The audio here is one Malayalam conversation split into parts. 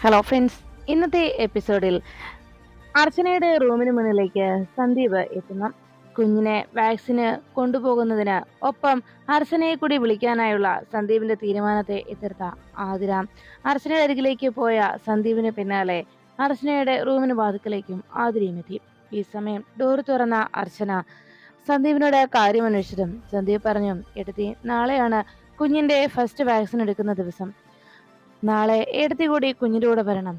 ഹലോ ഫ്രണ്ട്സ്, ഇന്നത്തെ എപ്പിസോഡിൽ അർച്ചനയുടെ റൂമിന് മുന്നിലേക്ക് സന്ദീപ് എത്തുന്നു. കുഞ്ഞിനെ വാക്സിന് കൊണ്ടുപോകുന്നതിന് ഒപ്പം അർച്ചനയെ കൂടി വിളിക്കാനായുള്ള സന്ദീപിന്റെ തീരുമാനത്തെ എതിർത്ത ആതിര അർച്ചനയുടെ അരികിലേക്ക് പോയ സന്ദീപിന് പിന്നാലെ അർച്ചനയുടെ റൂമിന് വാതിക്കലേക്കും ആതിരയും എത്തി. ഈ സമയം ഡോർ തുറന്ന അർച്ചന സന്ദീപിനോട് കാര്യം അന്വേഷിച്ചതും സന്ദീപ് പറഞ്ഞു, എടുത്തി നാളെയാണ് കുഞ്ഞിന്റെ ഫസ്റ്റ് വാക്സിൻ എടുക്കുന്ന ദിവസം. നാളെ ഏടത്തി കൂടി കുഞ്ഞിന്റെ കൂടെ വരണം.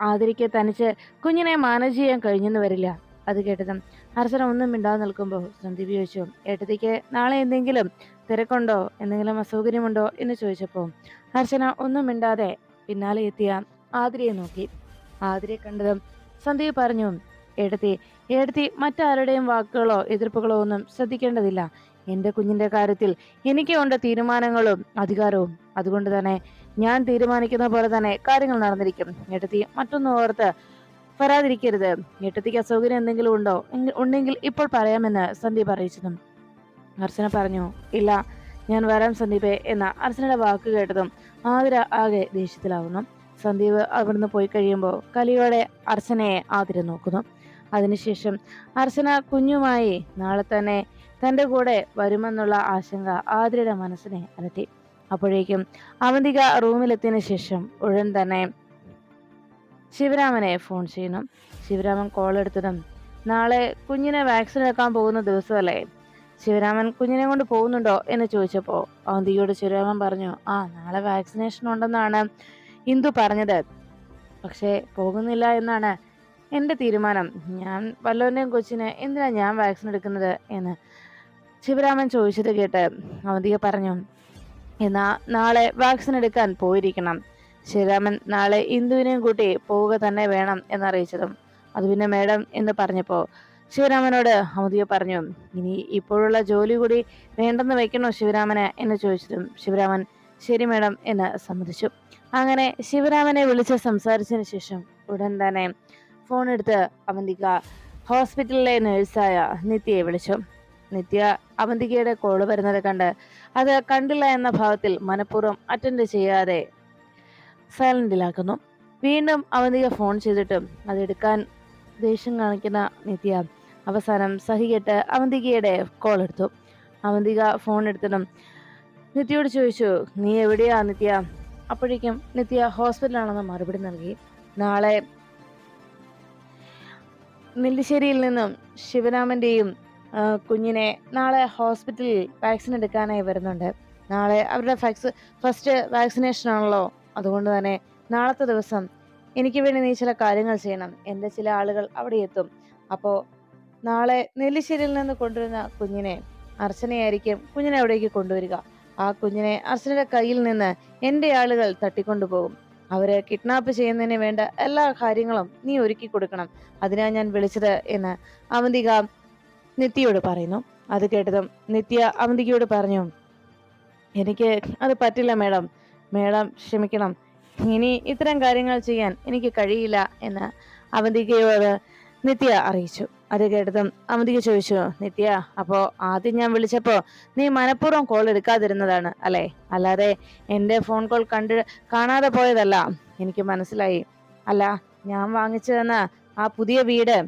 ആതിരയ്ക്ക് തനിച്ച് കുഞ്ഞിനെ മാനേജ് ചെയ്യാൻ കഴിഞ്ഞെന്ന് വരില്ല. അത് കേട്ടതും അർച്ചന ഒന്നും മിണ്ടാതെ നിൽക്കുമ്പോൾ സന്ദീപ് ചോദിച്ചു, ഏട്ടത്തിക്ക് നാളെ എന്തെങ്കിലും തിരക്കുണ്ടോ, എന്തെങ്കിലും അസൗകര്യമുണ്ടോ എന്ന് ചോദിച്ചപ്പോൾ അർച്ചന ഒന്നും മിണ്ടാതെ പിന്നാലെ എത്തിയ ആതിരയെ നോക്കി. ആതിരയെ കണ്ടതും സന്ദീപ് പറഞ്ഞു, ഏടത്തി മറ്റാരുടെയും വാക്കുകളോ എതിർപ്പുകളോ ഒന്നും ശ്രദ്ധിക്കേണ്ടതില്ല. എന്റെ കുഞ്ഞിന്റെ കാര്യത്തിൽ എനിക്കുണ്ട് തീരുമാനങ്ങളും അധികാരവും. അതുകൊണ്ട് തന്നെ ഞാൻ തീരുമാനിക്കുന്ന പോലെ തന്നെ കാര്യങ്ങൾ നടന്നിരിക്കും. ഏട്ടത്തി മറ്റൊന്നും ഓർത്ത് വരാതിരിക്കരുത്. ഏട്ടത്തിക്ക് അസൗകര്യം എന്തെങ്കിലും ഉണ്ടെങ്കിൽ ഇപ്പോൾ പറയാമെന്ന് സന്ദീപ് അറിയിച്ചതും അർച്ചന പറഞ്ഞു, ഇല്ല, ഞാൻ വരാം സന്ദീപേ എന്ന അർച്ചനയുടെ വാക്ക് കേട്ടതും ആതിര ആകെ ദേഷ്യത്തിലാവുന്നു. സന്ദീപ് അവിടുന്ന് പോയി കഴിയുമ്പോൾ കലിയോടെ അർച്ചനയെ ആതിര നോക്കുന്നു. അതിനുശേഷം അർച്ചന കുഞ്ഞുമായി നാളെ തന്നെ തന്റെ കൂടെ വരുമെന്നുള്ള ആശങ്ക ആതിരയുടെ മനസ്സിനെ അലട്ടി. അപ്പോഴേക്കും അവന്തിക റൂമിലെത്തിയതിനു ശേഷം ഉടൻ തന്നെ ശിവരാമനെ ഫോൺ ചെയ്യുന്നു. ശിവരാമൻ കോൾ എടുത്തതും, നാളെ കുഞ്ഞിനെ വാക്സിൻ എടുക്കാൻ പോകുന്ന ദിവസമല്ലേ, ശിവരാമൻ കുഞ്ഞിനെ കൊണ്ട് പോകുന്നുണ്ടോ എന്ന് ചോദിച്ചപ്പോൾ അവന്തികയോട് ശിവരാമൻ പറഞ്ഞു, നാളെ വാക്സിനേഷൻ ഉണ്ടെന്നാണ് ഇന്ദു പറഞ്ഞത്. പക്ഷേ പോകുന്നില്ല എന്നാണ് എൻ്റെ തീരുമാനം. ഞാൻ വല്ലവൻ്റെയും കൊച്ചിന് എന്തിനാ ഞാൻ വാക്സിൻ എടുക്കുന്നത് എന്ന് ശിവരാമൻ ചോദിച്ചത് കേട്ട് അവന്തിക പറഞ്ഞു, എന്നാ നാളെ വാക്സിൻ എടുക്കാൻ പോയിരിക്കണം. ശിവരാമൻ നാളെ ഇന്ദുവിനെയും കൂട്ടി പോവുക തന്നെ വേണം എന്നറിയിച്ചതും അത് പിന്നെ മേഡം എന്ന് പറഞ്ഞപ്പോൾ ശിവരാമനോട് അവന്തിക പറഞ്ഞു, ഇനി ഇപ്പോഴുള്ള ജോലി കൂടി വേണ്ടെന്ന് വെക്കണോ ശിവരാമന് എന്ന് ചോദിച്ചതും ശിവരാമൻ ശരി മേഡം എന്ന് സമ്മതിച്ചു. അങ്ങനെ ശിവരാമനെ വിളിച്ച് സംസാരിച്ചതിന് ശേഷം ഉടൻ തന്നെ ഫോൺ എടുത്ത് അവന്തിക ഹോസ്പിറ്റലിലെ നേഴ്സായ നിത്യയെ വിളിച്ചു. നിത്യ അവന്തികയുടെ കോള് വരുന്നത് കണ്ട് അത് കണ്ടില്ല എന്ന ഭാവത്തിൽ മനഃപൂർവ്വം അറ്റൻഡ് ചെയ്യാതെ സൈലന്റിലാക്കുന്നു. വീണ്ടും അവന്തിക ഫോൺ ചെയ്തിട്ടും അതെടുക്കാൻ ദേഷ്യം കാണിക്കുന്ന നിത്യ അവസാനം സഹികെട്ട് അവന്തികയുടെ കോൾ എടുത്തു. അവന്തിക ഫോൺ എടുത്തിട്ടും നിത്യയോട് ചോദിച്ചു, നീ എവിടെയാ നിത്യ? അപ്പോഴേക്കും നിത്യ ഹോസ്പിറ്റലാണെന്ന് മറുപടി നൽകി. നാളെ നെല്ലിശ്ശേരിയിൽ നിന്നും ശിവരാമന്റെയും കുഞ്ഞിനെ നാളെ ഹോസ്പിറ്റലിൽ വാക്സിൻ എടുക്കാനായി വരുന്നുണ്ട്. നാളെ അവരുടെ ഫസ്റ്റ് വാക്സിനേഷൻ ആണല്ലോ. അതുകൊണ്ട് തന്നെ നാളത്തെ ദിവസം എനിക്ക് വേണ്ടി നീ ചില കാര്യങ്ങൾ ചെയ്യണം. എൻ്റെ ചില ആളുകൾ അവിടെ എത്തും. അപ്പോൾ നാളെ നെല്ലിശ്ശേരിയിൽ നിന്ന് കൊണ്ടുവരുന്ന കുഞ്ഞിനെ അർച്ചനയായിരിക്കും കുഞ്ഞിനെ അവിടേക്ക് കൊണ്ടുവരിക. ആ കുഞ്ഞിനെ അർച്ചനയുടെ കയ്യിൽ നിന്ന് എൻ്റെ ആളുകൾ തട്ടിക്കൊണ്ടുപോകും. അവരെ കിഡ്നാപ്പ് ചെയ്യുന്നതിന് വേണ്ട എല്ലാ കാര്യങ്ങളും നീ ഒരുക്കി കൊടുക്കണം. അതിനാ ഞാൻ വിളിച്ചത് എന്ന് അവന്തിക നിത്യയോട് പറയുന്നു. അത് കേട്ടതും നിത്യ അവന്തികയോട് പറഞ്ഞു, എനിക്ക് അത് പറ്റില്ല മേഡം, മേഡം ക്ഷമിക്കണം, ഇനി ഇത്തരം കാര്യങ്ങൾ ചെയ്യാൻ എനിക്ക് കഴിയില്ല എന്ന് അവന്തികയോട് നിത്യ അറിയിച്ചു. അത് കേട്ടതും അവന്തിക ചോദിച്ചു, നിത്യ, അപ്പോ ആദ്യം ഞാൻ വിളിച്ചപ്പോ നീ മനഃപൂർവ്വം കോൾ എടുക്കാതിരുന്നതാണ് അല്ലെ? അല്ലാതെ എൻ്റെ ഫോൺ കോൾ കാണാതെ പോയതല്ല, എനിക്ക് മനസ്സിലായി. അല്ല, ഞാൻ വാങ്ങിച്ചു തന്ന ആ പുതിയ വീട്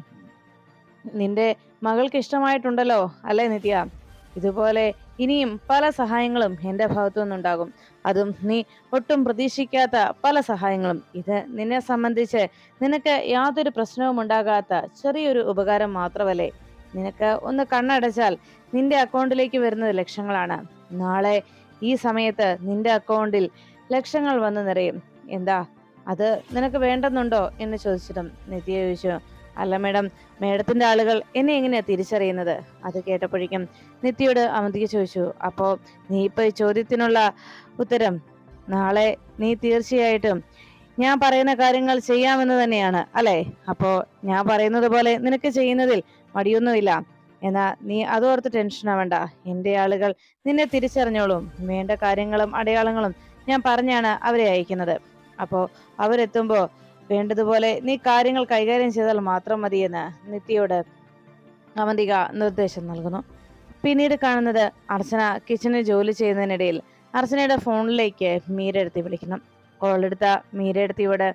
നിന്റെ മകൾക്ക് ഇഷ്ടമായിട്ടുണ്ടല്ലോ അല്ലേ നിത്യ? ഇതുപോലെ ഇനിയും പല സഹായങ്ങളും എൻ്റെ ഭാഗത്തു നിന്നുണ്ടാകും. അതും നീ ഒട്ടും പ്രതീക്ഷിക്കാത്ത പല സഹായങ്ങളും. ഇത് നിന്നെ സംബന്ധിച്ച് നിനക്ക് യാതൊരു പ്രശ്നവും ഉണ്ടാകാത്ത ചെറിയൊരു ഉപകാരം മാത്രമല്ലേ? നിനക്ക് ഒന്ന് കണ്ണടച്ചാൽ നിന്റെ അക്കൗണ്ടിലേക്ക് വരുന്നത് ലക്ഷങ്ങളാണ്. നാളെ ഈ സമയത്ത് നിന്റെ അക്കൗണ്ടിൽ ലക്ഷങ്ങൾ വന്നു നിറയും. എന്താ അത് നിനക്ക് വേണ്ടെന്നുണ്ടോ എന്ന് ചോദിച്ചിട്ടും നിത്യ ചോദിച്ചു, അല്ല മേഡം, മേഡത്തിന്റെ ആളുകൾ എന്നെ എങ്ങനെയാ തിരിച്ചറിയുന്നത്? അത് കേട്ടപ്പോഴേക്കും നിത്യയോട് അവന്തിക ചോദിച്ചു, അപ്പോ നീ ഇപ്പൊ ഈ ചോദ്യത്തിനുള്ള ഉത്തരം നാളെ നീ തീർച്ചയായിട്ടും ഞാൻ പറയുന്ന കാര്യങ്ങൾ ചെയ്യാമെന്ന് തന്നെയാണ് അല്ലെ? അപ്പോ ഞാൻ പറയുന്നത് പോലെ നിനക്ക് ചെയ്യുന്നതിൽ മടിയൊന്നുമില്ല. എന്നാ നീ അതോർത്ത് ടെൻഷൻ ആവണ്ട. എൻ്റെ ആളുകൾ നിന്നെ തിരിച്ചറിഞ്ഞോളും. വേണ്ട കാര്യങ്ങളും അടയാളങ്ങളും ഞാൻ പറഞ്ഞാണ് അവരെ അയക്കുന്നത്. അപ്പോ അവരെത്തുമ്പോ വേണ്ടതുപോലെ നീ കാര്യങ്ങൾ കൈകാര്യം ചെയ്താൽ മാത്രം മതിയെന്ന് നിത്യയോട് അവന്തിക നിർദ്ദേശം നൽകുന്നു. പിന്നീട് കാണുന്നത് അർച്ചന കിച്ചണിൽ ജോലി ചെയ്യുന്നതിനിടയിൽ അർച്ചനയുടെ ഫോണിലേക്ക് മീര എടുത്ത് വിളിക്കുന്നു. കോളെടുത്ത മീരയെടുത്തിയോട്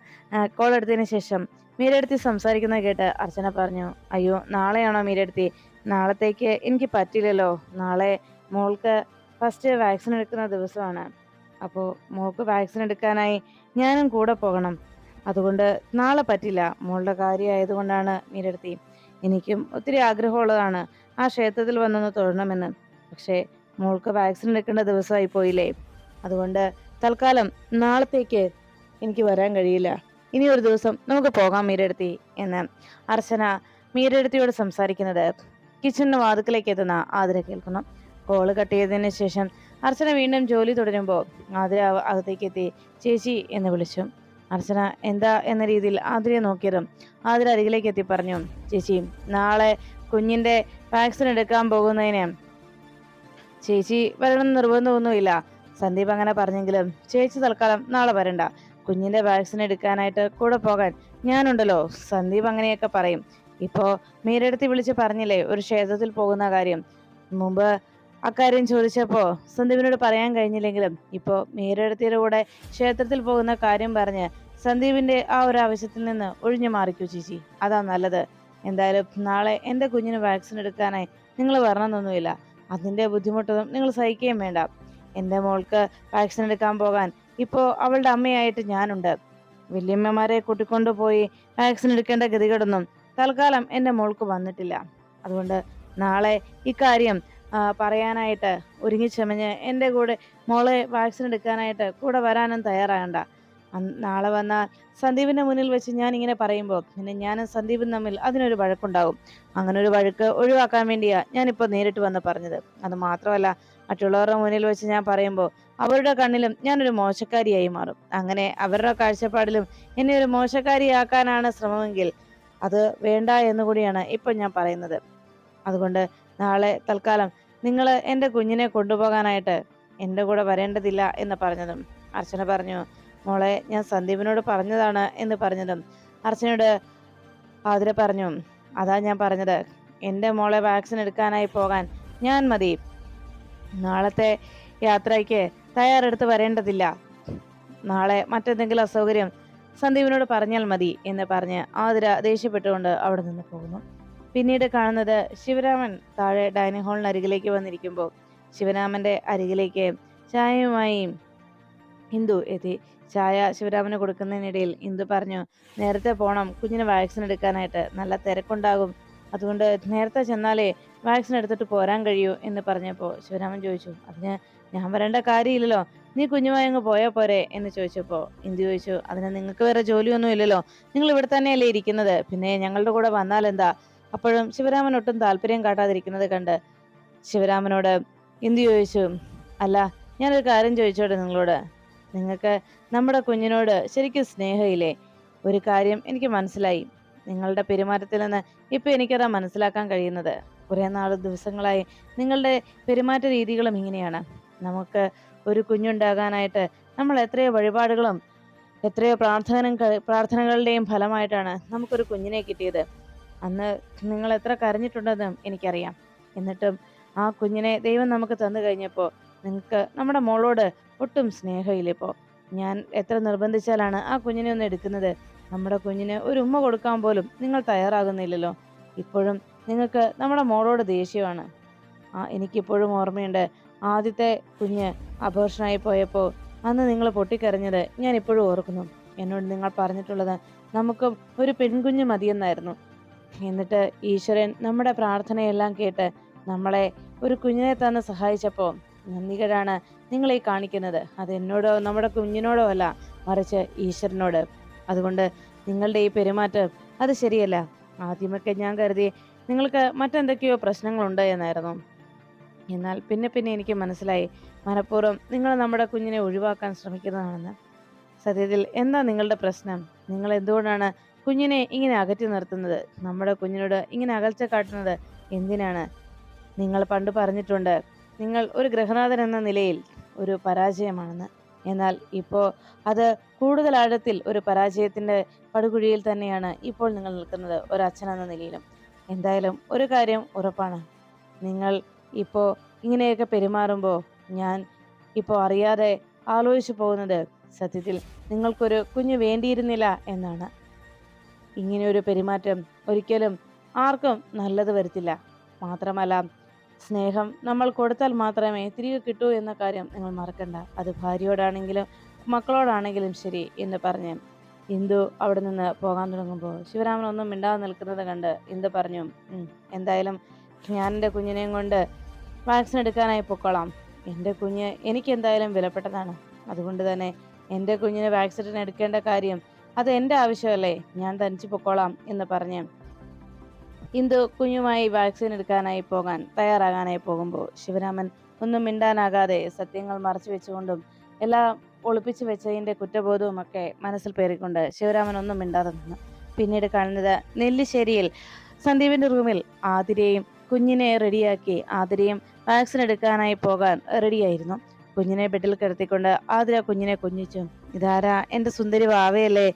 കോളെടുത്തതിന് ശേഷം മീരയെടുത്തി സംസാരിക്കുന്നത് കേട്ട് അർച്ചന പറഞ്ഞു, അയ്യോ നാളെയാണോ മീരയെടുത്തി? നാളത്തേക്ക് എനിക്ക് പറ്റില്ലല്ലോ. നാളെ മോൾക്ക് ഫസ്റ്റ് വാക്സിൻ എടുക്കുന്ന ദിവസമാണ്. അപ്പോൾ മോൾക്ക് വാക്സിൻ എടുക്കാനായി ഞാനും കൂടെ പോകണം. അതുകൊണ്ട് നാളെ പറ്റില്ല. മോളുടെ കാര്യമായതുകൊണ്ടാണ് മീരയെടുത്തി. എനിക്കും ഒത്തിരി ആഗ്രഹമുള്ളതാണ് ആ ക്ഷേത്രത്തിൽ വന്നൊന്ന് തൊഴണമെന്ന്. പക്ഷേ മോൾക്ക് വാക്സിൻ എടുക്കേണ്ട ദിവസമായി പോയില്ലേ. അതുകൊണ്ട് തൽക്കാലം നാളത്തേക്ക് എനിക്ക് വരാൻ കഴിയില്ല. ഇനി ഒരു ദിവസം നമുക്ക് പോകാം മീരയെടുത്തി എന്ന് അർച്ചന മീരയെടുത്തിയോട് സംസാരിക്കുന്നത് കിച്ചണിന് വാതിക്കലേക്ക് എത്തുന്ന ആതിര കേൾക്കുന്നു. കോള് കട്ട് ചെയ്തതിന് ശേഷം അർച്ചന വീണ്ടും ജോലി തുടരുമ്പോൾ ആതിര അകത്തേക്ക് എത്തി ചേച്ചി എന്ന് വിളിച്ചു. അർച്ചന എന്താ എന്ന രീതിയിൽ ആതിരയെ നോക്കിയതും ആതിര അരികിലേക്ക് എത്തി പറഞ്ഞു, ചേച്ചി നാളെ കുഞ്ഞിന്റെ വാക്സിൻ എടുക്കാൻ പോകുന്നതിന് ചേച്ചി വരണം നിർബന്ധമൊന്നുമില്ല. സന്ദീപ് അങ്ങനെ പറഞ്ഞെങ്കിലും ചേച്ചി തൽക്കാലം നാളെ വരണ്ട. കുഞ്ഞിന്റെ വാക്സിൻ എടുക്കാനായിട്ട് കൂടെ പോകാൻ ഞാനുണ്ടല്ലോ. സന്ദീപ് അങ്ങനെയൊക്കെ പറയും. ഇപ്പോ മീരടുത്ത് വിളിച്ച് പറഞ്ഞില്ലേ ഒരു ക്ഷേത്രത്തിൽ പോകുന്ന കാര്യം. മുമ്പ് അക്കാര്യം ചോദിച്ചപ്പോ സന്ദീപിനോട് പറയാൻ കഴിഞ്ഞില്ലെങ്കിലും ഇപ്പോ മീരടുത്തിയുടെ കൂടെ ക്ഷേത്രത്തിൽ പോകുന്ന കാര്യം പറഞ്ഞ് സന്ദീപിന്റെ ആ ഒരു ആവശ്യത്തിൽ നിന്ന് ഒഴിഞ്ഞു മാറിക്കൂ ചേച്ചി, അതാ നല്ലത്. എന്തായാലും നാളെ എൻ്റെ കുഞ്ഞിന് വാക്സിൻ എടുക്കാനായി നിങ്ങൾ വരണമെന്നൊന്നുമില്ല. അതിന്റെ ബുദ്ധിമുട്ടൊന്നും നിങ്ങൾ സഹിക്കുകയും വേണ്ട. എൻ്റെ മോൾക്ക് വാക്സിൻ എടുക്കാൻ പോകാൻ ഇപ്പോ അവളുടെ അമ്മയായിട്ട് ഞാനുണ്ട്. വല്യമ്മമാരെ കൂട്ടിക്കൊണ്ടുപോയി വാക്സിൻ എടുക്കേണ്ട ഗതികേടൊന്നും തൽക്കാലം എൻ്റെ മോൾക്ക് വന്നിട്ടില്ല. അതുകൊണ്ട് നാളെ ഇക്കാര്യം പറയാനായിട്ട് ഒരുങ്ങിച്ചമഞ്ഞ് എൻ്റെ കൂടെ മോളെ വാക്സിൻ എടുക്കാനായിട്ട് കൂടെ വരാനും തയ്യാറാകണ്ട. നാളെ വന്നാൽ സന്ദീപിന്റെ മുന്നിൽ വെച്ച് ഞാൻ ഇങ്ങനെ പറയുമ്പോൾ പിന്നെ ഞാനും സന്ദീപും തമ്മിൽ അതിനൊരു വഴക്കുണ്ടാകും. അങ്ങനെ ഒരു വഴക്ക് ഒഴിവാക്കാൻ വേണ്ടിയാ ഞാനിപ്പോൾ നേരിട്ട് വന്ന് പറഞ്ഞത്. അത് മാത്രമല്ല, മറ്റുള്ളവരുടെ മുന്നിൽ വെച്ച് ഞാൻ പറയുമ്പോൾ അവരുടെ കണ്ണിലും ഞാനൊരു മോശക്കാരിയായി മാറും. അങ്ങനെ അവരുടെ കാഴ്ചപ്പാടിലും എന്നെ ഒരു മോശക്കാരിയാക്കാനാണ് ശ്രമമെങ്കിൽ അത് വേണ്ട എന്നുകൂടിയാണ് ഇപ്പം ഞാൻ പറയുന്നത്. അതുകൊണ്ട് നാളെ തൽക്കാലം നിങ്ങൾ എൻ്റെ കുഞ്ഞിനെ കൊണ്ടുപോകാനായിട്ട് എൻ്റെ കൂടെ വരേണ്ടതില്ല എന്ന് പറഞ്ഞതും അർച്ചന പറഞ്ഞു, മോളെ ഞാൻ സന്ദീപിനോട് പറഞ്ഞതാണ് എന്ന് പറഞ്ഞതും അർച്ചനയോട് ആതിര പറഞ്ഞു, അതാ ഞാൻ പറഞ്ഞത്, എൻ്റെ മോളെ വാക്സിൻ എടുക്കാനായി പോകാൻ ഞാൻ മതി. നാളത്തെ യാത്രയ്ക്ക് തയ്യാറെടുത്ത് വരേണ്ടതില്ല. നാളെ മറ്റെന്തെങ്കിലും അസൗകര്യം സന്ദീപിനോട് പറഞ്ഞാൽ മതി എന്ന് പറഞ്ഞ് ആതിര ദേഷ്യപ്പെട്ടുകൊണ്ട് അവിടെ നിന്ന് പോകുന്നു. പിന്നീട് കാണുന്നത് ശിവരാമൻ താഴെ ഡൈനിങ് ഹാളിന് അരികിലേക്ക് വന്നിരിക്കുമ്പോൾ ശിവരാമന്റെ അരികിലേക്ക് ചായയുമായി ഇന്ദു എത്തി. ചായ ശിവരാമന് കൊടുക്കുന്നതിനിടയിൽ ഇന്ദു പറഞ്ഞു, നേരത്തെ പോണം കുഞ്ഞിന് വാക്സിൻ എടുക്കാനായിട്ട്, നല്ല തിരക്കുണ്ടാകും. അതുകൊണ്ട് നേരത്തെ ചെന്നാലേ വാക്സിൻ എടുത്തിട്ട് പോരാൻ കഴിയൂ എന്ന് പറഞ്ഞപ്പോൾ ശിവരാമൻ ചോദിച്ചു, അതിന് ഞാൻ വരേണ്ട കാര്യമില്ലല്ലോ, നീ കുഞ്ഞുമായി അങ്ങ് പോയാൽ പോരെ എന്ന് ചോദിച്ചപ്പോൾ ഇന്ദു ചോദിച്ചു, അതിന് നിങ്ങൾക്ക് വേറെ ജോലിയൊന്നും ഇല്ലല്ലോ, നിങ്ങൾ ഇവിടെ തന്നെയല്ലേ ഇരിക്കുന്നത്, പിന്നെ ഞങ്ങളുടെ കൂടെ വന്നാൽ എന്താ? അപ്പോഴും ശിവരാമൻ ഒട്ടും താല്പര്യം കാട്ടാതിരിക്കുന്നത് കണ്ട് ശിവരാമനോട് ഇന്ദു ചോദിച്ചു, അല്ല ഞാനൊരു കാര്യം ചോദിച്ചോട്ടെ നിങ്ങളോട്, നിങ്ങൾക്ക് നമ്മുടെ കുഞ്ഞിനോട് ശരിക്കും സ്നേഹമില്ലേ? ഒരു കാര്യം എനിക്ക് മനസ്സിലായി, നിങ്ങളുടെ പെരുമാറ്റത്തിൽ നിന്ന് ഇപ്പൊ എനിക്കതാ മനസ്സിലാക്കാൻ കഴിയുന്നത്. കുറെ ദിവസങ്ങളായി നിങ്ങളുടെ പെരുമാറ്റ രീതികളും ഇങ്ങനെയാണ്. നമുക്ക് ഒരു കുഞ്ഞുണ്ടാകാനായിട്ട് നമ്മൾ എത്രയോ വഴിപാടുകളും എത്രയോ പ്രാർത്ഥനകളുടെയും ഫലമായിട്ടാണ് നമുക്കൊരു കുഞ്ഞിനെ കിട്ടിയത്. അന്ന് നിങ്ങൾ എത്ര കരഞ്ഞിട്ടുണ്ടെന്നും എനിക്കറിയാം. എന്നിട്ടും ആ കുഞ്ഞിനെ ദൈവം നമുക്ക് തന്നു കഴിഞ്ഞപ്പോൾ നിങ്ങൾക്ക് നമ്മുടെ മോളോട് ഒട്ടും സ്നേഹമില്ലിപ്പോൾ. ഞാൻ എത്ര നിർബന്ധിച്ചാലാണ് ആ കുഞ്ഞിനെ ഒന്ന് എടുക്കുന്നത്. നമ്മുടെ കുഞ്ഞിന് ഒരു ഉമ്മ കൊടുക്കാൻ പോലും നിങ്ങൾ തയ്യാറാകുന്നില്ലല്ലോ. ഇപ്പോഴും നിങ്ങൾക്ക് നമ്മുടെ മോളോട് ദേഷ്യമാണ്. എനിക്കിപ്പോഴും ഓർമ്മയുണ്ട്, ആദ്യത്തെ കുഞ്ഞ് അബോർഷനായി പോയപ്പോൾ അന്ന് നിങ്ങൾ പൊട്ടിക്കരഞ്ഞത് ഞാൻ ഇപ്പോഴും ഓർക്കുന്നു. എന്നോട് നിങ്ങൾ പറഞ്ഞിട്ടുള്ളത് നമുക്കും ഒരു പെൺകുഞ്ഞ് മതിയെന്നായിരുന്നു. എന്നിട്ട് ഈശ്വരൻ നമ്മുടെ പ്രാർത്ഥനയെല്ലാം കേട്ട് നമ്മളെ ഒരു കുഞ്ഞിനെ തന്നെ സഹായിച്ചപ്പോൾ നന്ദികേടാണ് നിങ്ങൾ ഈ കാണിക്കുന്നത്. അത് എന്നോടോ നമ്മുടെ കുഞ്ഞിനോടോ അല്ല, മറിച്ച് ഈശ്വരനോട്. അതുകൊണ്ട് നിങ്ങളുടെ ഈ പെരുമാറ്റം അത് ശരിയല്ല. ആദ്യമൊക്കെ ഞാൻ കരുതി നിങ്ങൾക്ക് മറ്റെന്തൊക്കെയോ പ്രശ്നങ്ങളുണ്ട് എന്നായിരുന്നു. എന്നാൽ പിന്നെ പിന്നെ എനിക്ക് മനസ്സിലായി, മനഃപൂർവ്വം നിങ്ങൾ നമ്മുടെ കുഞ്ഞിനെ ഒഴിവാക്കാൻ ശ്രമിക്കുന്നതാണെന്ന്. സത്യത്തിൽ എന്താ നിങ്ങളുടെ പ്രശ്നം? നിങ്ങൾ എന്തുകൊണ്ടാണ് കുഞ്ഞിനെ ഇങ്ങനെ അകറ്റി നിർത്തുന്നത്? നമ്മുടെ കുഞ്ഞിനോട് ഇങ്ങനെ അകൽച്ച കാട്ടുന്നത് എന്തിനാണ്? നിങ്ങൾ പണ്ട് പറഞ്ഞിട്ടുണ്ട് നിങ്ങൾ ഒരു ഗൃഹനാഥൻ എന്ന നിലയിൽ ഒരു പരാജയമാണെന്ന്. എന്നാൽ ഇപ്പോൾ അത് കൂടുതൽ ആഴത്തിൽ ഒരു പരാജയത്തിന്റെ പടുകുഴിയിൽ തന്നെയാണ് ഇപ്പോൾ നിങ്ങൾ നിൽക്കുന്നത്, ഒരു അച്ഛൻ എന്ന നിലയിലും. എന്തായാലും ഒരു കാര്യം ഉറപ്പാണ്, നിങ്ങൾ ഇപ്പോൾ ഇങ്ങനെയൊക്കെ പെരുമാറുമ്പോൾ ഞാൻ ഇപ്പോൾ അറിയാതെ ആലോചിച്ചു പോകുന്നത് സത്യത്തിൽ നിങ്ങൾക്കൊരു കുഞ്ഞ് വേണ്ടിയിരുന്നില്ല എന്നാണ്. ഇങ്ങനെയൊരു പെരുമാറ്റം ഒരിക്കലും ആർക്കും നല്ലത് വരുത്തില്ല. മാത്രമല്ല, സ്നേഹം നമ്മൾ കൊടുത്താൽ മാത്രമേ തിരികെ കിട്ടൂ എന്ന കാര്യം നിങ്ങൾ മറക്കണ്ട. അത് ഭാര്യയോടാണെങ്കിലും മക്കളോടാണെങ്കിലും ശരി എന്ന് പറഞ്ഞ് ഇന്ദു അവിടെ നിന്ന് പോകാൻ തുടങ്ങുമ്പോൾ ശിവരാമൻ ഒന്നും മിണ്ടാതെ നിൽക്കുന്നത് കണ്ട് ഇന്ദു പറഞ്ഞു, എന്തായാലും ഞാൻ എൻ്റെ കുഞ്ഞിനെയും കൊണ്ട് വാക്സിൻ എടുക്കാനായി പൊക്കോളാം. എൻ്റെ കുഞ്ഞ് എനിക്ക് എന്തായാലും വിലപ്പെട്ടതാണ്. അതുകൊണ്ട് തന്നെ എൻ്റെ കുഞ്ഞിന് വാക്സിൻ എടുക്കേണ്ട കാര്യം അത് എൻ്റെ ആവശ്യമല്ലേ, ഞാൻ തനിച്ച് പൊക്കോളാം എന്ന് പറഞ്ഞ് ഇന്ദു കുഞ്ഞുമായി വാക്സിൻ എടുക്കാനായി തയ്യാറാകാനായി പോകുമ്പോൾ ശിവരാമൻ ഒന്നും മിണ്ടാനാകാതെ സത്യങ്ങൾ മറച്ചു വെച്ചുകൊണ്ടും എല്ലാം ഒളിപ്പിച്ചു വെച്ചതിന്റെ കുറ്റബോധവും ഒക്കെ മനസ്സിൽ പേറിക്കൊണ്ട് ശിവരാമൻ ഒന്നും മിണ്ടാതെ നിന്നു. പിന്നീട് കാണുന്നത് നെല്ലിശ്ശേരിയിൽ സന്ദീപിന്റെ റൂമിൽ ആതിരയും കുഞ്ഞിനെ റെഡിയാക്കി ആതിരയും വാക്സിൻ എടുക്കാനായി പോകാൻ റെഡിയായിരുന്നു. കുഞ്ഞിനെ ബെഡിൽ കിടത്തിക്കൊണ്ട് ആതിര കുഞ്ഞിനെ കുഞ്ഞിച്ചു. ഇതാരാ, എൻ്റെ സുന്ദരി വാവയല്ലേ,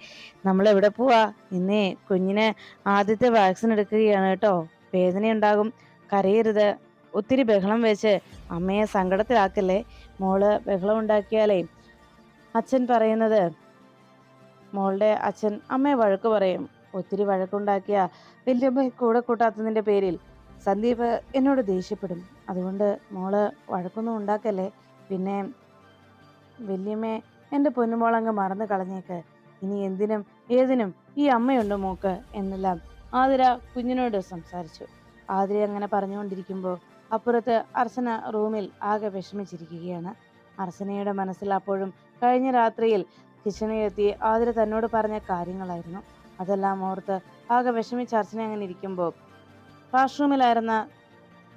നമ്മൾ എവിടെ പോവാ? ഇന്നേ കുഞ്ഞിന് ആദ്യത്തെ വാക്സിൻ എടുക്കുകയാണ് കേട്ടോ, വേദനയുണ്ടാകും, കരയരുത്, ഒത്തിരി ബഹളം വെച്ച് അമ്മയെ സങ്കടത്തിലാക്കല്ലേ. മോള് ബഹളം ഉണ്ടാക്കിയാലേ അച്ഛൻ പറയുന്നത്, മോളുടെ അച്ഛൻ അമ്മയെ വഴക്ക് പറയും. ഒത്തിരി വഴക്കുണ്ടാക്കിയ വല്യമ്മ കൂടെ കൂട്ടാത്തതിൻ്റെ പേരിൽ സന്ദീപ് എന്നോട് ദേഷ്യപ്പെടും. അതുകൊണ്ട് മോള് വഴക്കൊന്നും ഉണ്ടാക്കല്ലേ. പിന്നെ വല്യമ്മേ, എൻ്റെ പൊന്നുമോളങ്ങ് മറന്നു കളഞ്ഞേക്ക്. ഇനി എന്തിനും ഏതിനും ഈ അമ്മയുണ്ട് മോക്ക് എന്നെല്ലാം ആതിര കുഞ്ഞിനോട് സംസാരിച്ചു. ആതിര അങ്ങനെ പറഞ്ഞുകൊണ്ടിരിക്കുമ്പോൾ അപ്പുറത്ത് അർച്ചന റൂമിൽ ആകെ വിഷമിച്ചിരിക്കുകയാണ്. അർച്ചനയുടെ മനസ്സിൽ അപ്പോഴും കഴിഞ്ഞ രാത്രിയിൽ കിച്ചണിലെത്തി ആതിര തന്നോട് പറഞ്ഞ കാര്യങ്ങളായിരുന്നു. അതെല്ലാം ഓർത്ത് ആകെ വിഷമിച്ച് അർച്ചന അങ്ങനെ ഇരിക്കുമ്പോൾ വാഷ്റൂമിലായിരുന്ന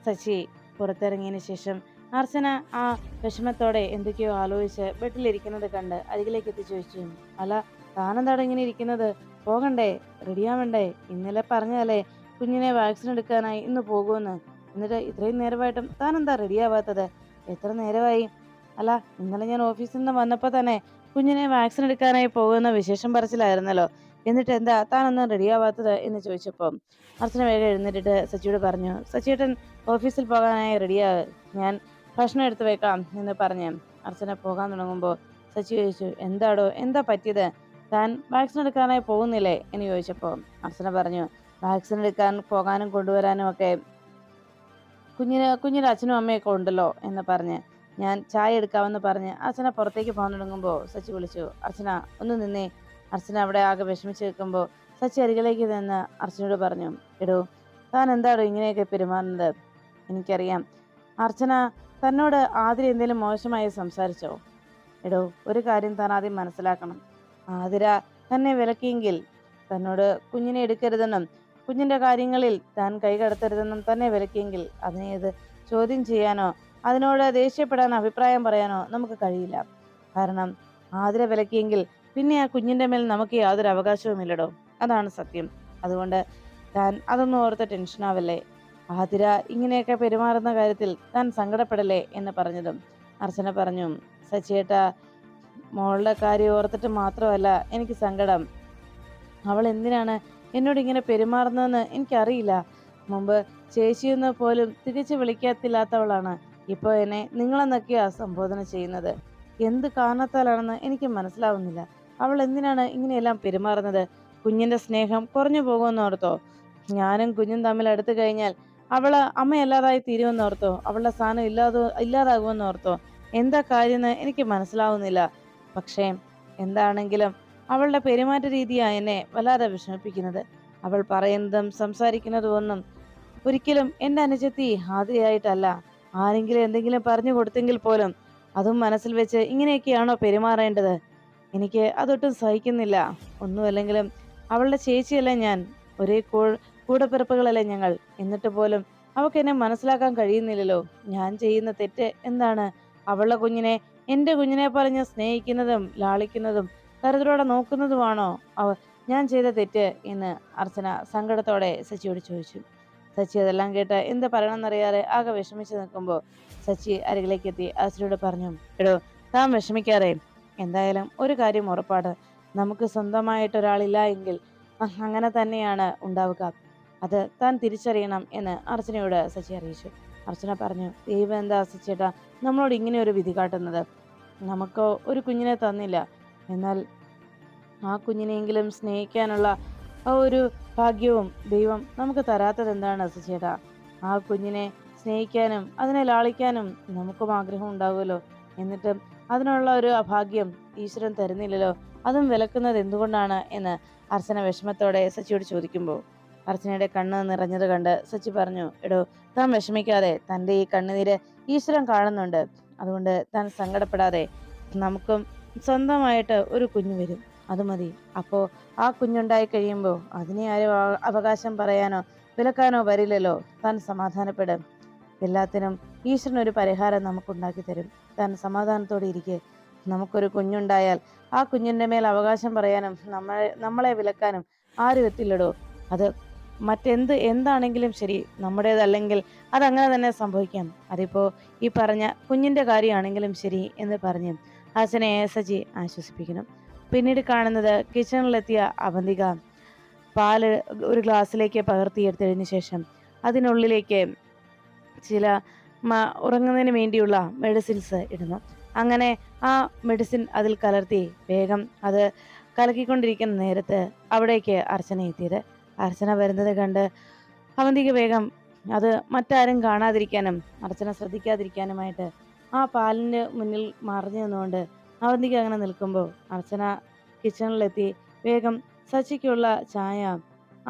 ശശി പുറത്തിറങ്ങിയതിന് ശേഷം അർച്ചന ആ വിഷമത്തോടെ എന്തൊക്കെയോ ആലോചിച്ച് ബെഡിലിരിക്കുന്നത് കണ്ട് അരികിലേക്ക് എത്തി ചോദിച്ചു, അല്ല താനെന്താടെ ഇങ്ങനെ ഇരിക്കുന്നത്, പോകണ്ടേ, റെഡിയാവണ്ടേ? ഇന്നലെ പറഞ്ഞതല്ലേ കുഞ്ഞിനെ വാക്സിൻ എടുക്കാനായി ഇന്ന് പോകുമെന്ന്, എന്നിട്ട് ഇത്രയും നേരമായിട്ടും താനെന്താ റെഡിയാവാത്തത്? എത്ര നേരമായി? അല്ല, ഇന്നലെ ഞാൻ ഓഫീസിൽ നിന്ന് വന്നപ്പോൾ തന്നെ കുഞ്ഞിനെ വാക്സിൻ എടുക്കാനായി പോകുന്ന വിശേഷം പറച്ചിലായിരുന്നല്ലോ, എന്നിട്ട് എന്താ താനൊന്നും റെഡിയാവാത്തത് എന്ന് ചോദിച്ചപ്പോൾ അർച്ചന വേഗം എഴുന്നേറ്റിട്ട് സച്ചിയോട് പറഞ്ഞു, സച്ചിയേട്ടൻ ഓഫീസിൽ പോകാനായി റെഡിയാവ്, ഞാൻ ഭക്ഷണം എടുത്തു വെക്കാം എന്ന് പറഞ്ഞ് അർച്ചന പോകാൻ തുടങ്ങുമ്പോൾ സച്ചി ചോദിച്ചു, എന്താടോ, എന്താ പറ്റിയത്, താൻ വാക്സിൻ എടുക്കാനായി പോകുന്നില്ലേ എന്ന് ചോദിച്ചപ്പോൾ അർച്ചന പറഞ്ഞു, വാക്സിൻ എടുക്കാൻ പോകാനും കൊണ്ടുവരാനും ഒക്കെ കുഞ്ഞിൻ്റെ അച്ഛനും അമ്മയൊക്കെ ഉണ്ടല്ലോ എന്ന് പറഞ്ഞ് ഞാൻ ചായ എടുക്കാമെന്ന് പറഞ്ഞ് അർച്ചന പുറത്തേക്ക് പോകാൻ തുടങ്ങുമ്പോൾ സച്ചി വിളിച്ചു, അർച്ചന ഒന്ന് നിന്നേ. അർച്ചന അവിടെ ആകെ വിഷമിച്ച് നിൽക്കുമ്പോൾ സച്ചി അരികിലേക്ക് നിന്ന് അർച്ചനയോട് പറഞ്ഞു, എടോ താൻ എന്താടോ ഇങ്ങനെയൊക്കെ പെരുമാറുന്നത്? എനിക്കറിയാം അർച്ചന തന്നോട് ആതിര എന്തെങ്കിലും മോശമായി സംസാരിച്ചോ? എടോ, ഒരു കാര്യം താൻ ആദ്യം മനസ്സിലാക്കണം. ആതിര തന്നെ വിലക്കിയെങ്കിൽ തന്നോട് കുഞ്ഞിനെ എടുക്കരുതെന്നും കുഞ്ഞിന്റെ കാര്യങ്ങളിൽ താൻ കൈകടത്തരുതെന്നും തന്നെ വിലക്കിയെങ്കിൽ അതിനെ ഇത് ചോദ്യം ചെയ്യാനോ അതിനോട് ദേഷ്യപ്പെടാൻ അഭിപ്രായം പറയാനോ നമുക്ക് കഴിയില്ല. കാരണം ആതിര വിലക്കിയെങ്കിൽ പിന്നെ ആ കുഞ്ഞിന്റെ മേൽ നമുക്ക് യാതൊരു അവകാശവുമില്ലടോ, അതാണ് സത്യം. അതുകൊണ്ട് താൻ അതൊന്നും ഓർത്ത് ടെൻഷനാവല്ലേ. ആതിര ഇങ്ങനെയൊക്കെ പെരുമാറുന്ന കാര്യത്തിൽ താൻ സങ്കടപ്പെടല്ലേ എന്ന് പറഞ്ഞതും അർച്ചന പറഞ്ഞു, സച്ചിയേട്ടാ, മോളുടെ കാര്യം ഓർത്തിട്ട് മാത്രമല്ല എനിക്ക് സങ്കടം. അവൾ എന്തിനാണ് എന്നോട് ഇങ്ങനെ പെരുമാറുന്നതെന്ന് എനിക്കറിയില്ല. മുമ്പ് ചേച്ചിയെന്ന് പോലും തിരിച്ചു വിളിക്കത്തില്ലാത്തവളാണ് ഇപ്പോൾ എന്നെ നിങ്ങളെന്നൊക്കെയാ സംബോധന ചെയ്യുന്നത്. എന്ത് കാരണത്താലാണെന്ന് എനിക്ക് മനസ്സിലാവുന്നില്ല. അവൾ എന്തിനാണ് ഇങ്ങനെയെല്ലാം പെരുമാറുന്നത്? കുഞ്ഞിന്റെ സ്നേഹം കുറഞ്ഞു പോകുമെന്നോർത്തോ? ഞാനും കുഞ്ഞും തമ്മിൽ അടുത്തു കഴിഞ്ഞാൽ അവള് അമ്മയല്ലാതായി തീരുമെന്നോർത്തോ? അവളുടെ സ്ഥാനം ഇല്ലാതാകുമെന്നോർത്തോ? എന്താ കാര്യമെന്ന് എനിക്ക് മനസ്സിലാവുന്നില്ല. പക്ഷേ എന്താണെങ്കിലും അവളുടെ പെരുമാറ്റ രീതിയാണ് എന്നെ വല്ലാതെ വിഷമിപ്പിക്കുന്നത്. അവൾ പറയുന്നതും സംസാരിക്കുന്നതും ഒന്നും ഒരിക്കലും എൻ്റെ അനുജത്തി ആദ്യമായിട്ടല്ല. ആരെങ്കിലും എന്തെങ്കിലും പറഞ്ഞു കൊടുത്തെങ്കിൽ പോലും അതും മനസ്സിൽ വെച്ച് ഇങ്ങനെയൊക്കെയാണോ പെരുമാറേണ്ടത്? എനിക്ക് അതൊട്ടും സഹിക്കുന്നില്ല. ഒന്നുമല്ലെങ്കിലും അവളുടെ ചേച്ചിയല്ലേ ഞാൻ, ഒരേ കൂടപ്പിറപ്പുകളല്ലേ ഞങ്ങൾ. എന്നിട്ട് പോലും അവൾക്ക് എന്നെ മനസ്സിലാക്കാൻ കഴിയുന്നില്ലല്ലോ. ഞാൻ ചെയ്യുന്ന തെറ്റ് എന്താണ്? അവളുടെ കുഞ്ഞിനെ എൻ്റെ കുഞ്ഞിനെ പറഞ്ഞ് സ്നേഹിക്കുന്നതും ലാളിക്കുന്നതും കരുതലോടെ നോക്കുന്നതുമാണോ ഞാൻ ചെയ്ത തെറ്റ് എന്ന് അർച്ചന സങ്കടത്തോടെ സച്ചിയോട് ചോദിച്ചു. സച്ചി അതെല്ലാം കേട്ട് എന്ത് പറയണമെന്നറിയാതെ ആകെ വിഷമിച്ച് നിൽക്കുമ്പോൾ സച്ചി അരികിലേക്ക് എത്തി അർച്ചനയോട് പറഞ്ഞു, എടോ താൻ വിഷമിക്കാതെ. എന്തായാലും ഒരു കാര്യം ഉറപ്പാണ്, നമുക്ക് സ്വന്തമായിട്ട് ഒരാളില്ല എങ്കിൽ അങ്ങനെ തന്നെയാണ് ഉണ്ടാവുക. അത് താൻ തിരിച്ചറിയണം എന്ന് അർച്ചനയോട് സച്ചി അറിയിച്ചു. അർച്ചന പറഞ്ഞു, ദൈവം എന്താ സച്ചിയേട്ടാ നമ്മളോട് ഇങ്ങനെ ഒരു വിധി കാട്ടുന്നത്? നമുക്ക് ഒരു കുഞ്ഞിനെ തന്നില്ല, എന്നാൽ ആ കുഞ്ഞിനെയെങ്കിലും സ്നേഹിക്കാനുള്ള ആ ഒരു ഭാഗ്യവും ദൈവം നമുക്ക് തരാത്തത് എന്താണ് ചേട്ടാ? ആ കുഞ്ഞിനെ സ്നേഹിക്കാനും അതിനെ ലാളിക്കാനും നമുക്കും ആഗ്രഹം ഉണ്ടാകുമല്ലോ. എന്നിട്ടും അതിനുള്ള ഒരു അഭാഗ്യം ഈശ്വരൻ തരുന്നില്ലല്ലോ. അതും വിലക്കുന്നത് എന്തുകൊണ്ടാണ് എന്ന് അർച്ചന വിഷമത്തോടെ സച്ചിയോട് ചോദിക്കുമ്പോൾ അർച്ചനയുടെ കണ്ണ് നിറഞ്ഞത് കണ്ട് സച്ചി പറഞ്ഞു, എടോ, താൻ വിഷമിക്കാതെ. തൻ്റെ ഈ കണ്ണുനീര് ഈശ്വരൻ കാണുന്നുണ്ട്. അതുകൊണ്ട് താൻ സങ്കടപ്പെടാതെ. നമുക്കും സ്വന്തമായിട്ട് ഒരു കുഞ്ഞു വരും. അത് മതി. അപ്പോ ആ കുഞ്ഞുണ്ടായി കഴിയുമ്പോൾ അതിനെ ആരും അവകാശം പറയാനോ വിലക്കാനോ വരില്ലല്ലോ. താൻ സമാധാനപ്പെടും. എല്ലാത്തിനും ഈശ്വരൻ ഒരു പരിഹാരം നമുക്കുണ്ടാക്കി തരും. താൻ സമാധാനത്തോടെ ഇരിക്കെ. നമുക്കൊരു കുഞ്ഞുണ്ടായാൽ ആ കുഞ്ഞിന്റെ മേൽ അവകാശം പറയാനും നമ്മളെ വിലക്കാനും ആരും എത്തില്ലടോ. അത് എന്താണെങ്കിലും ശരി, നമ്മുടേതല്ലെങ്കിൽ അതങ്ങനെ തന്നെ സംഭവിക്കാം. അതിപ്പോ ഈ പറഞ്ഞ കുഞ്ഞിന്റെ കാര്യമാണെങ്കിലും ശരി എന്ന് പറഞ്ഞ് അച്ഛനെ സജി ആശ്വസിപ്പിക്കണം. പിന്നീട് കാണുന്നത് കിച്ചണിലെത്തിയ അവന്തിക പാല് ഒരു ഗ്ലാസ്സിലേക്ക് പകർത്തിയെടുത്തതിന് ശേഷം അതിനുള്ളിലേക്ക് ചില ഉറങ്ങുന്നതിന് വേണ്ടിയുള്ള മെഡിസിൻസ് ഇടുന്നു. അങ്ങനെ ആ മെഡിസിൻ അതിൽ കലർത്തി വേഗം അത് കലക്കിക്കൊണ്ടിരിക്കുന്ന നേരത്ത് അവിടേക്ക് അർച്ചന എത്തിയത്. അർച്ചന വരുന്നത് കണ്ട് അവന്തിക വേഗം അത് മറ്റാരും കാണാതിരിക്കാനും അർച്ചന ശ്രദ്ധിക്കാതിരിക്കാനുമായിട്ട് ആ പാലിന് മുന്നിൽ മറിഞ്ഞു നിന്നുകൊണ്ട് അവന്തിക അങ്ങനെ നിൽക്കുമ്പോൾ അർച്ചന കിച്ചണിലെത്തി വേഗം സച്ചിക്കുള്ള ചായ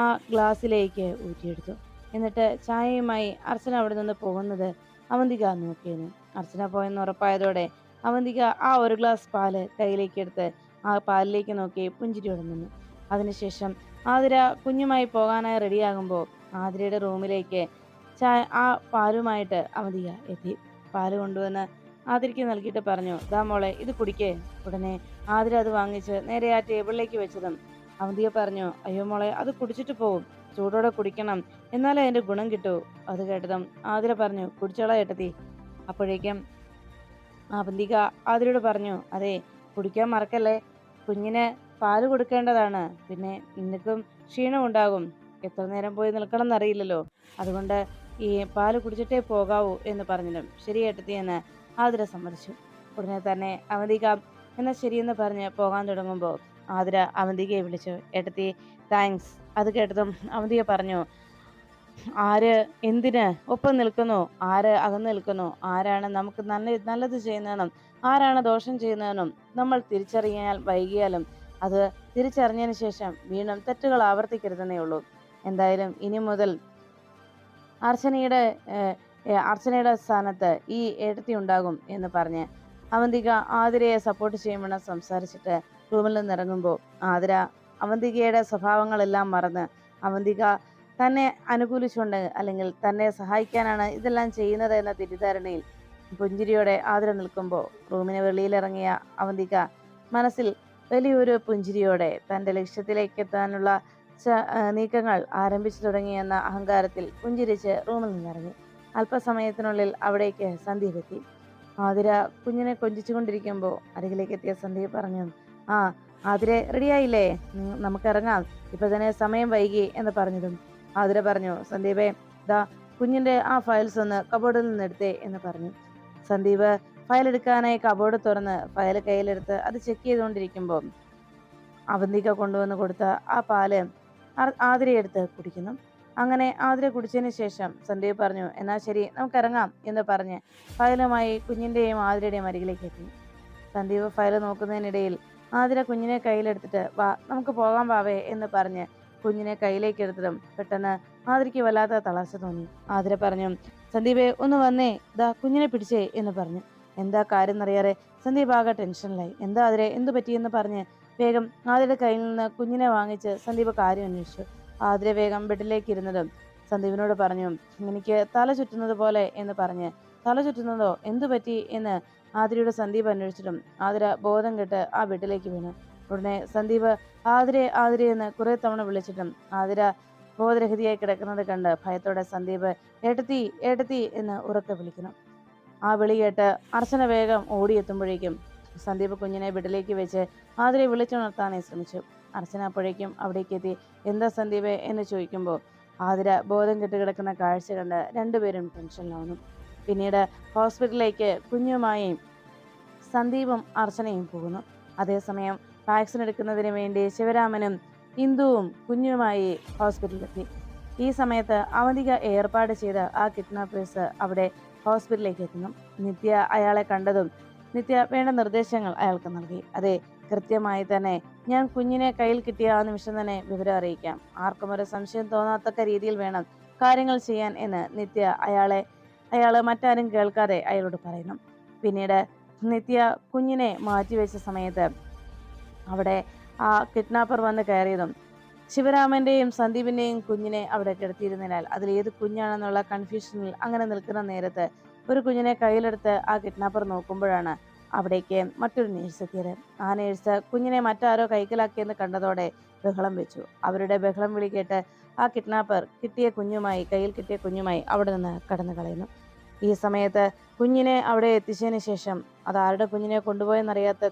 ആ ഗ്ലാസ്സിലേക്ക് ഊറ്റിയെടുത്തു. എന്നിട്ട് ചായയുമായി അർച്ചന അവിടെ നിന്ന് പോകുന്നത് അവന്തിക നോക്കിയിരുന്നു. അർച്ചന പോയെന്ന് ഉറപ്പായതോടെ അവന്തിക ആ ഒരു ഗ്ലാസ് പാല് കയ്യിലേക്ക് എടുത്ത് ആ പാലിലേക്ക് നോക്കി പുഞ്ചിരിയോടെ നിന്നു. അതിനുശേഷം ആതിര കുഞ്ഞുമായി പോകാനായി റെഡിയാകുമ്പോൾ ആതിരയുടെ റൂമിലേക്ക് ആ പാലുമായിട്ട് അവന്തിക എത്തി. പാല് കൊണ്ടുവന്ന് ആതിരയ്ക്ക് നൽകിയിട്ട് പറഞ്ഞു, ദാ മോളെ, ഇത് കുടിക്കേ. ഉടനെ ആതിര അത് വാങ്ങിച്ച് നേരെ ആ ടേബിളിലേക്ക് വെച്ചതും അവന്തിക പറഞ്ഞു, അയ്യോ മോളെ, അത് കുടിച്ചിട്ട് പോവും. ചൂടോടെ കുടിക്കണം, എന്നാലേ അതിന്റെ ഗുണം കിട്ടൂ. അത് കേട്ടതും ആതിര പറഞ്ഞു, കുടിച്ചോളാ ഏട്ടത്തി. അപ്പോഴേക്കും അവന്തിക ആതിരയോട് പറഞ്ഞു, അതെ, കുടിക്കാൻ മറക്കല്ലേ. കുഞ്ഞിന് പാല് കൊടുക്കേണ്ടതാണ്. പിന്നെ നിനക്കും ക്ഷീണം ഉണ്ടാകും. എത്ര നേരം പോയി നിൽക്കണം എന്നറിയില്ലല്ലോ. അതുകൊണ്ട് ഈ പാല് കുടിച്ചിട്ടേ പോകാവൂ എന്ന് പറഞ്ഞതും ശരി ഏട്ടത്തി എന്ന് ആതിര സമ്മതിച്ചു. ഉടനെ തന്നെ അവന്തിക എന്നാ ശരിയെന്ന് പറഞ്ഞ് പോകാൻ തുടങ്ങുമ്പോൾ ആതിര അവന്തികയെ വിളിച്ചു, ഏട്ടത്തി താങ്ക്സ്. അത് കേട്ടതും അവന്തിക പറഞ്ഞു, ആര് എന്തിന് ഒപ്പം നിൽക്കുന്നു, ആര് അകന്നു നിൽക്കുന്നു, ആരാണ് നമുക്ക് നല്ലത് ചെയ്യുന്നതെന്നും ആരാണ് ദോഷം ചെയ്യുന്നതെന്നും നമ്മൾ തിരിച്ചറിയാൻ വൈകിയാലും അത് തിരിച്ചറിഞ്ഞതിന് ശേഷം വീണ്ടും തെറ്റുകൾ ആവർത്തിക്കരുതെന്നേ ഉള്ളൂ. എന്തായാലും ഇനി മുതൽ അർച്ചനയുടെ സ്ഥാനത്ത് ഈ ഏട്ടത്തി ഉണ്ടാകും എന്ന് പറഞ്ഞ് അവന്തിക ആതിരയെ സപ്പോർട്ട് ചെയ്യുമെന്ന് സംസാരിച്ചിട്ട് റൂമിൽ നിന്ന് ഇറങ്ങുമ്പോൾ ആതിര അവന്തികയുടെ സ്വഭാവങ്ങളെല്ലാം മറന്ന് അവന്തിക തന്നെ അനുകൂലിച്ചുകൊണ്ട് അല്ലെങ്കിൽ തന്നെ സഹായിക്കാനാണ് ഇതെല്ലാം ചെയ്യുന്നത് എന്ന തെറ്റിദ്ധാരണയിൽ പുഞ്ചിരിയോടെ ആതിര നിൽക്കുമ്പോൾ റൂമിന് വെളിയിലിറങ്ങിയ അവന്തിക മനസ്സിൽ വലിയൊരു പുഞ്ചിരിയോടെ തൻ്റെ ലക്ഷ്യത്തിലേക്ക് എത്താനുള്ള നീക്കങ്ങൾ ആരംഭിച്ചു തുടങ്ങിയെന്ന അഹങ്കാരത്തിൽ പുഞ്ചിരിച്ച് റൂമിൽ നിന്നിറങ്ങി. അല്പസമയത്തിനുള്ളിൽ അവിടേക്ക് സന്ദീപ് എത്തി. ആതിര കുഞ്ഞിനെ കൊഞ്ചിച്ചുകൊണ്ടിരിക്കുമ്പോൾ അരികിലേക്ക് എത്തിയ സന്ദീപ് പറഞ്ഞു, ആ ആതിരെ, റെഡിയായില്ലേ? നമുക്ക് ഇറങ്ങാം, ഇപ്പൊ തന്നെ സമയം വൈകി എന്ന് പറഞ്ഞതും ആതിര പറഞ്ഞു, സന്ദീപേ, ദാ കുഞ്ഞിന്റെ ആ ഫയൽസ് ഒന്ന് കബോർഡിൽ നിന്ന് എടുത്തേ എന്ന് പറഞ്ഞു. സന്ദീപ് ഫയൽ എടുക്കാനായി കബോർഡ് തുറന്ന് ഫയൽ കയ്യിലെടുത്ത് അത് ചെക്ക് ചെയ്തുകൊണ്ടിരിക്കുമ്പോൾ അവന്തിക കൊണ്ടുവന്ന് കൊടുത്ത ആ പാല് ആതിരയെടുത്ത് കുടിക്കുന്നു. അങ്ങനെ ആതിര കുടിച്ചതിന് ശേഷം സന്ദീപ് പറഞ്ഞു, എന്നാ ശരി, നമുക്ക് ഇറങ്ങാം എന്ന് പറഞ്ഞ് ഫയലുമായി കുഞ്ഞിന്റെയും ആതിരയുടെയും അരികിലേക്ക് എത്തി. സന്ദീപ് ഫയൽ നോക്കുന്നതിനിടയിൽ ആതിര കുഞ്ഞിനെ കയ്യിലെടുത്തിട്ട്, വാ നമുക്ക് പോകാൻ പാവേ എന്ന് പറഞ്ഞ് കുഞ്ഞിനെ കയ്യിലേക്ക് എടുത്തതും പെട്ടെന്ന് ആതിരയ്ക്ക് വല്ലാത്ത തളർച്ച തോന്നി. ആതിര പറഞ്ഞു, സന്ദീപേ, ഒന്ന് വന്നേ, ദാ കുഞ്ഞിനെ പിടിച്ചേ എന്ന് പറഞ്ഞു. എന്താ കാര്യം എന്നറിയാതെ സന്ദീപ് ആകെ ടെൻഷനിലായി. എന്താ ആതിരെ, എന്തു പറ്റിയെന്ന് പറഞ്ഞ് വേഗം ആതിരയുടെ കയ്യിൽ നിന്ന് കുഞ്ഞിനെ വാങ്ങിച്ച് സന്ദീപ് കാര്യം അന്വേഷിച്ചു. ആതിര വേഗം ബെഡിലേക്ക് ഇരുന്നതും സന്ദീപിനോട് പറഞ്ഞു, എനിക്ക് തല ചുറ്റുന്നത് പോലെ എന്ന് പറഞ്ഞ്, തല ചുറ്റുന്നതോ, എന്തു പറ്റി എന്ന് ആതിരയുടെ സന്ദീപ് അന്വേഷിച്ചിട്ടും ആതിര ബോധം കെട്ട് ആ ബെഡിലേക്ക് വീണു. ഉടനെ സന്ദീപ് ആതിരെ എന്ന് കുറെ തവണ വിളിച്ചിട്ടും ആതിര ബോധരഹിതയായി കിടക്കുന്നത് കണ്ട് ഭയത്തോടെ സന്ദീപ് ഏട്ടത്തി ഏട്ടത്തി എന്ന് ഉറക്കെ വിളിക്കുന്നു. ആ വിളി കേട്ട് അർച്ചന വേഗം ഓടിയെത്തുമ്പോഴേക്കും സന്ദീപ് കുഞ്ഞിനെ ബെഡിലേക്ക് വെച്ച് ആതിരയെ വിളിച്ചുണർത്താനായി ശ്രമിച്ചു. അർച്ചന അപ്പോഴേക്കും അവിടേക്ക് എത്തി. എന്താ സന്ദീപ് എന്ന് ചോദിക്കുമ്പോൾ ആതിര ബോധം കെട്ട് കിടക്കുന്ന കാഴ്ച കണ്ട് രണ്ടുപേരും ടെൻഷനിലാവുന്നു. പിന്നീട് ഹോസ്പിറ്റലിലേക്ക് കുഞ്ഞുമായി സന്ദീപും അർച്ചനയും പോകുന്നു. അതേസമയം വാക്സിൻ എടുക്കുന്നതിന് വേണ്ടി ശിവരാമനും ഇന്ദുവും കുഞ്ഞുമായി ഹോസ്പിറ്റലിലെത്തി. ഈ സമയത്ത് അവന്തിക ഏർപ്പാട് ചെയ്ത ആ കിഡ്നാപ്പേഴ്സ് അവിടെ ഹോസ്പിറ്റലിലേക്ക് എത്തുന്നു. നിത്യ അയാളെ കണ്ടതും നിത്യ വേണ്ട നിർദ്ദേശങ്ങൾ അയാൾക്ക് നൽകി. അതെ, കൃത്യമായി തന്നെ ഞാൻ കുഞ്ഞിനെ കയ്യിൽ കിട്ടിയ ആ നിമിഷം തന്നെ വിവരം അറിയിക്കാം. ആർക്കും ഒരു സംശയം തോന്നാത്തക്ക രീതിയിൽ വേണം കാര്യങ്ങൾ ചെയ്യാൻ എന്ന് നിത്യ അയാള് മറ്റാരും കേൾക്കാതെ അയാളോട് പറയുന്നു. പിന്നീട് നിത്യ കുഞ്ഞിനെ മാറ്റിവെച്ച സമയത്ത് അവിടെ ആ കിഡ്നാപ്പർ വന്ന് കയറിയതും ശിവരാമന്റെയും സന്ദീപിന്റെയും കുഞ്ഞിനെ അവിടെ കിടത്തിയിരുന്നതിനാൽ അതിൽ ഏത് കുഞ്ഞാണെന്നുള്ള കൺഫ്യൂഷനിൽ അങ്ങനെ നിൽക്കുന്ന നേരത്ത് ഒരു കുഞ്ഞിനെ കയ്യിലെടുത്ത് ആ കിഡ്നാപ്പർ നോക്കുമ്പോഴാണ് അവിടേക്ക് മറ്റൊരു നേഴ്സ് എത്തിയത്. ആ നേഴ്സ് കുഞ്ഞിനെ മറ്റാരോ കൈക്കലാക്കിയെന്ന് കണ്ടതോടെ ബഹളം വെച്ചു. അവരുടെ ബഹളം വിളി കേട്ട് ആ കിഡ്നാപ്പർ കയ്യിൽ കിട്ടിയ കുഞ്ഞുമായി അവിടെ നിന്ന് കടന്നു കളയുന്നു. ഈ സമയത്ത് കുഞ്ഞിനെ അവിടെ എത്തിച്ചതിന് ശേഷം അതാരുടെ കുഞ്ഞിനെ കൊണ്ടുപോയെന്നറിയാത്ത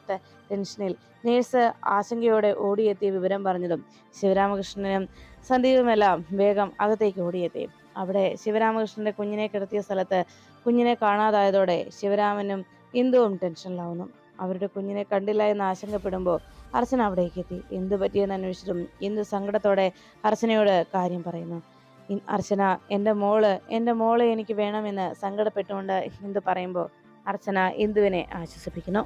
ടെൻഷനിൽ നേഴ്സ് ആശങ്കയോടെ ഓടിയെത്തി വിവരം പറഞ്ഞതും ശിവരാമകൃഷ്ണനും സന്ദീപുമെല്ലാം വേഗം അകത്തേക്ക് ഓടിയെത്തി. അവിടെ ശിവരാമകൃഷ്ണന്റെ കുഞ്ഞിനെ കിടത്തിയ സ്ഥലത്ത് കുഞ്ഞിനെ കാണാതായതോടെ ശിവരാമനും ഇന്ദുവും ടെൻഷനിലാവുന്നു. അവരുടെ കുഞ്ഞിനെ കണ്ടില്ല എന്ന് ആശങ്കപ്പെടുമ്പോൾ അർച്ചന അവിടേക്ക് എത്തി. എന്തു പറ്റിയെന്ന് അന്വേഷിച്ചിട്ടും ഇന്ദു സങ്കടത്തോടെ അർച്ചനയോട് കാര്യം പറയുന്നു. അർച്ചന എൻ്റെ മോള് എനിക്ക് വേണമെന്ന് സങ്കടപ്പെട്ടുകൊണ്ട് ഇന്ദു പറയുമ്പോൾ അർച്ചന ഇന്ദുവിനെ ആശ്വസിപ്പിക്കുന്നു.